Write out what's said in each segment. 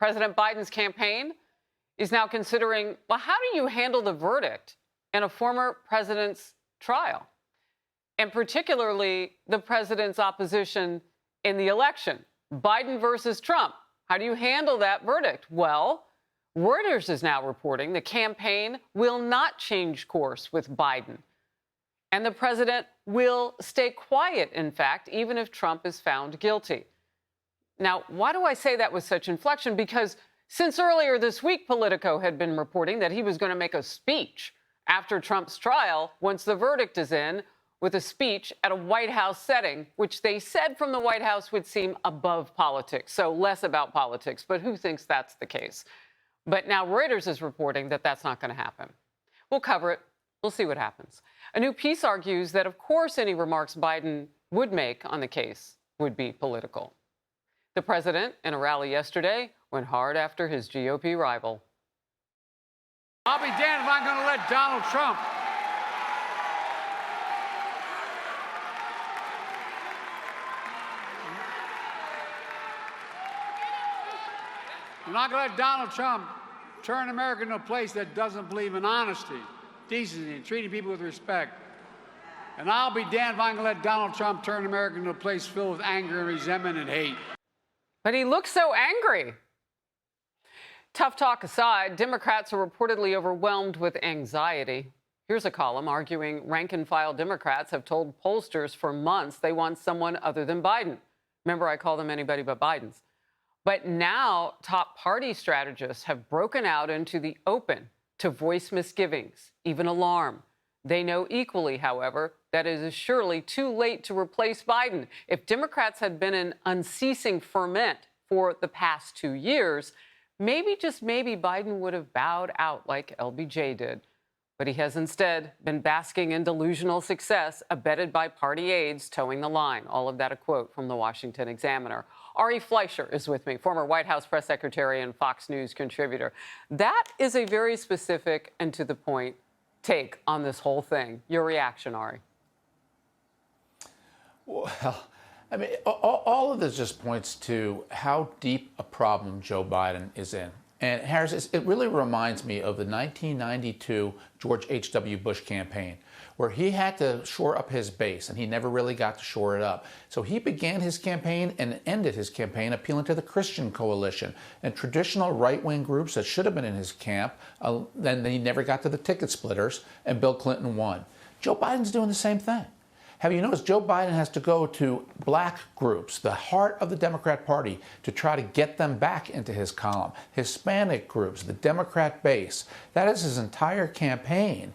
President Biden's campaign is now considering, well, how do you handle the verdict in a former president's trial? And particularly the president's opposition in the election. Biden versus Trump. How do you handle that verdict? Well, Reuters is now reporting the campaign will not change course with Biden. And the president will stay quiet, in fact, even if Trump is found guilty. Now, why do I say that with such inflection? Because since earlier this week, Politico had been reporting that he was going to make a speech after Trump's trial once the verdict is in, with a speech at a White House setting, which they said from the White House would seem above politics, so less about politics. But who thinks that's the case? But now Reuters is reporting that that's not going to happen. We'll cover it. We'll see what happens. A new piece argues that, of course, any remarks Biden would make on the case would be political. The president, in a rally yesterday, went hard after his GOP rival. I'll be damned if I'm going to let Donald Trump I'm not going to let Donald Trump turn America into a place that doesn't believe in honesty, decency, and treating people with respect. And I'll be damned if I'm going to let Donald Trump turn America into a place filled with anger and resentment and hate. But he looks so angry. Tough talk aside, Democrats are reportedly overwhelmed with anxiety. Here's a column arguing rank-and-file Democrats have told pollsters for months they want someone other than Biden. Remember, I call them anybody but Biden's. But now top party strategists have broken out into the open to voice misgivings, even alarm. They know equally, however, that it is surely too late to replace Biden. If Democrats had been in unceasing ferment for the past 2 years, maybe, just maybe, Biden would have bowed out like LBJ did. But he has instead been basking in delusional success, abetted by party aides towing the line. All of that a quote from the Washington Examiner. Ari Fleischer is with me, former White House press secretary and Fox News contributor. That is a very specific and to the point take on this whole thing. Your reaction, Ari? Well, I mean, all of this just points to how deep a problem Joe Biden is in. And Harris, it really reminds me of the 1992 George H.W. Bush campaign, where he had to shore up his base, and he never really got to shore it up. So he began his campaign and ended his campaign appealing to the Christian coalition and traditional right-wing groups that should have been in his camp. Then he never got to the ticket splitters, and Bill Clinton won. Joe Biden's doing the same thing. Have you noticed Joe Biden has to go to black groups, the heart of the Democrat Party, to try to get them back into his column? Hispanic groups, the Democrat base. That is his entire campaign.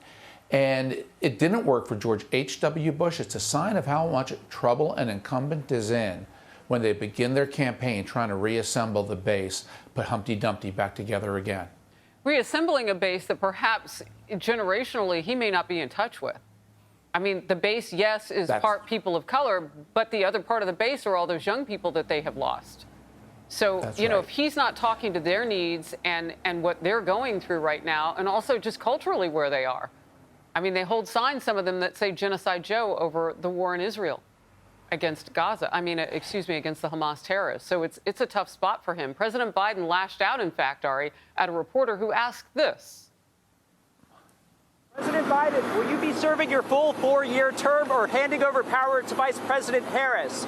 And it didn't work for George H.W. Bush. It's a sign of how much trouble an incumbent is in when they begin their campaign trying to reassemble the base, put Humpty Dumpty back together again. Reassembling a base that perhaps generationally he may not be in touch with. I mean, the base, yes, is part people of color, but the other part of the base are all those young people that they have lost. So, you know, if he's not talking to their needs and what they're going through right now, and also just culturally where they are. I mean, they hold signs, some of them, that say Genocide Joe over the war in Israel against Gaza. I mean, excuse me, against the Hamas terrorists. So it's a tough spot for him. President Biden lashed out, in fact, Ari, at a reporter who asked this. President Biden, will you be serving your full 4-year term or handing over power to Vice President Harris?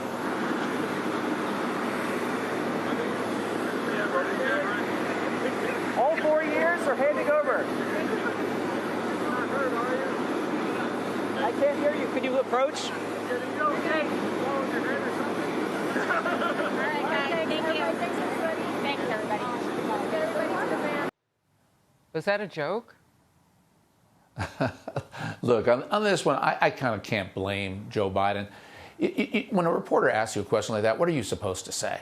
All 4 years or handing over? I can't hear you. Could you approach? Was that a joke? Look, on this one, I kind of can't blame Joe Biden. When a reporter asks you a question like that, what are you supposed to say?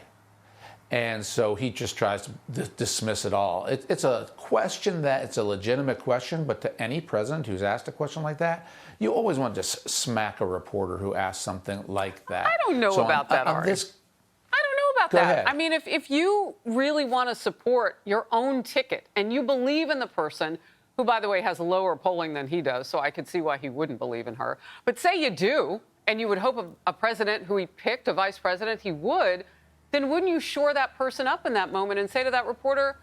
And so he just tries to dismiss it all. It's a question it's a legitimate question, but to any president who's asked a question like that, you always want to just smack a reporter who asks something like that. I don't know about that, Ari. I don't know about that. Ahead. I mean, if you really want to support your own ticket and you believe in the person who, by the way, has lower polling than he does, so I could see why he wouldn't believe in her. But say you do, and you would hope a president who he picked, a vice president, he would, then wouldn't you shore that person up in that moment and say to that reporter,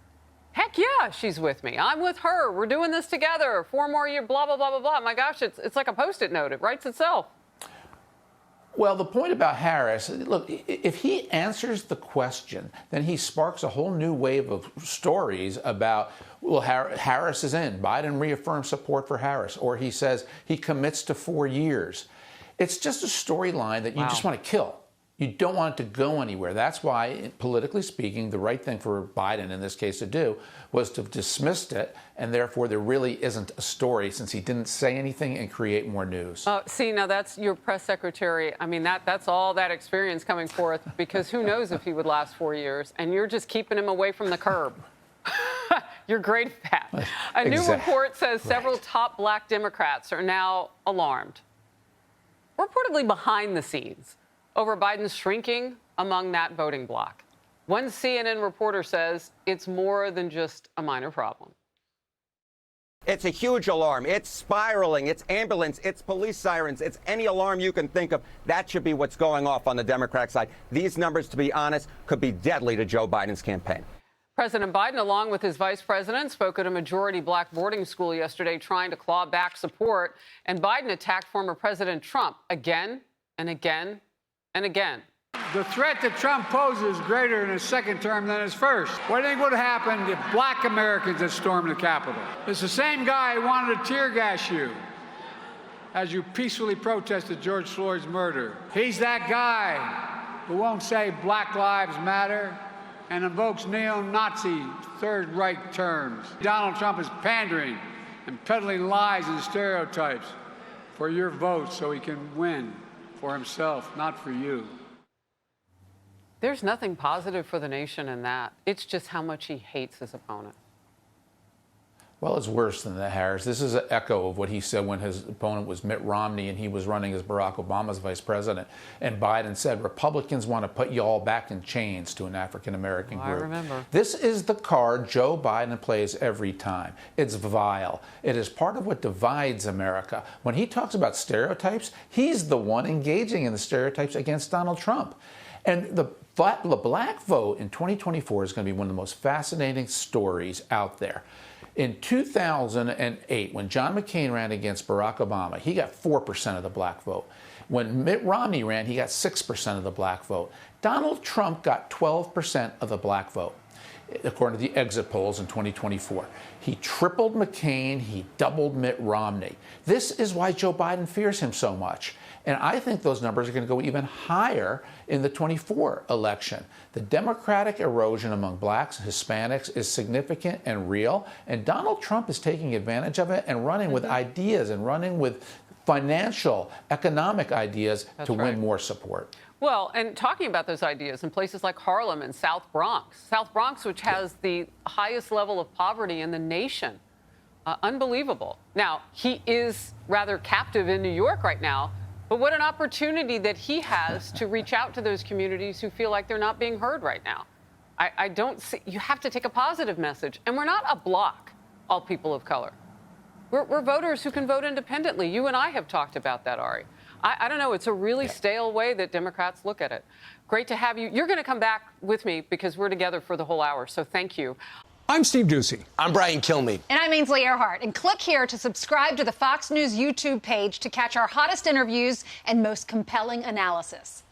heck yeah, she's with me. I'm with her. We're doing this together. 4 more years, blah, blah, blah, blah, blah. My gosh, it's like a Post-it note. It writes itself. Well, the point about Harris, look, if he answers the question, then he sparks a whole new wave of stories about, well, Harris is in. Biden reaffirms support for Harris. Or he says he commits to 4 years. It's just a storyline that you just want to kill. You don't want it to go anywhere. That's why, politically speaking, the right thing for Biden in this case to do was to have dismissed it, and therefore there really isn't a story since he didn't say anything and create more news. See, now that's your press secretary. I mean, that's all that experience coming forth, because who knows if he would last 4 years, and you're just keeping him away from the curb. You're great at that. A new report says several top black Democrats are now alarmed, reportedly behind the scenes, over Biden's shrinking among that voting bloc. One CNN reporter says it's more than just a minor problem. It's a huge alarm. It's spiraling. It's ambulance. It's police sirens. It's any alarm you can think of. That should be what's going off on the Democrat side. These numbers, to be honest, could be deadly to Joe Biden's campaign. President Biden, along with his vice president, spoke at a majority black boarding school yesterday trying to claw back support. And Biden attacked former President Trump again and again and again. The threat that Trump poses is greater in his second term than his first. What do you think would have happened if black Americans had stormed the Capitol? It's the same guy who wanted to tear gas you as you peacefully protested George Floyd's murder. He's that guy who won't say Black Lives Matter and invokes neo-Nazi Third Reich terms. Donald Trump is pandering and peddling lies and stereotypes for your vote so he can win for himself, not for you. There's nothing positive for the nation in that. It's just how much he hates his opponent. Well, it's worse than that, Harris. This is an echo of what he said when his opponent was Mitt Romney and he was running as Barack Obama's vice president. And Biden said, Republicans want to put you all back in chains to an African-American group. I remember. This is the card Joe Biden plays every time. It's vile. It is part of what divides America. When he talks about stereotypes, he's the one engaging in the stereotypes against Donald Trump. And the black vote in 2024 is going to be one of the most fascinating stories out there. In 2008, when John McCain ran against Barack Obama, he got 4% of the black vote. When Mitt Romney ran, he got 6% of the black vote. Donald Trump got 12% of the black vote, according to the exit polls in 2024. He tripled McCain. He doubled Mitt Romney. This is why Joe Biden fears him so much. And I think those numbers are going to go even higher in the 24 election. The Democratic erosion among blacks and Hispanics is significant and real. And Donald Trump is taking advantage of it and running with ideas and running with financial, economic ideas to win more support. Well, and talking about those ideas in places like Harlem and South Bronx, which has the highest level of poverty in the nation. Unbelievable. Now, he is rather captive in New York right now, but what an opportunity that he has to reach out to those communities who feel like they're not being heard right now. I don't see, you have to take a positive message. And we're not a block, all people of color. We're voters who can vote independently. You and I have talked about that, Ari. I don't know. It's a really stale way that Democrats look at it. Great to have you. You're going to come back with me because we're together for the whole hour. So thank you. I'm Steve Doocy. I'm Brian Kilmeade. And I'm Ainsley Earhart. And click here to subscribe to the Fox News YouTube page to catch our hottest interviews and most compelling analysis.